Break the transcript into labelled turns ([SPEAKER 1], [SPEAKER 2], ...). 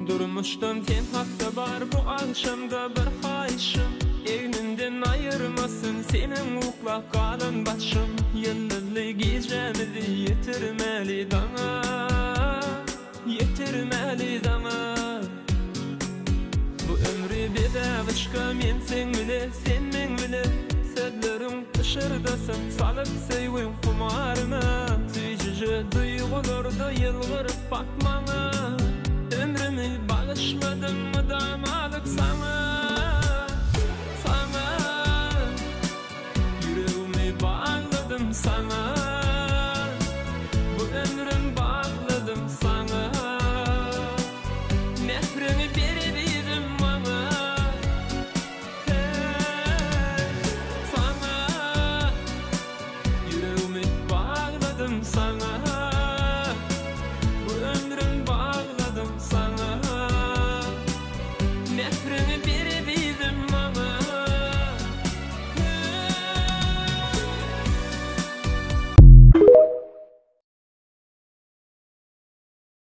[SPEAKER 1] Durmuşdan ten hakta var bu akşamda bir hayşım. Eğninden ayırmasın senin ukla kalan başım. Yıldızlı gecemizi yitirmeli dana, yitirmeli dana. Bu ömrü bedavışka men sen bile, sen men bile. Sözlerin dışarıdasın salıp sevin kumarına. Tüycücü duygularda yılgırıp bakmana. Ömrümü bağışma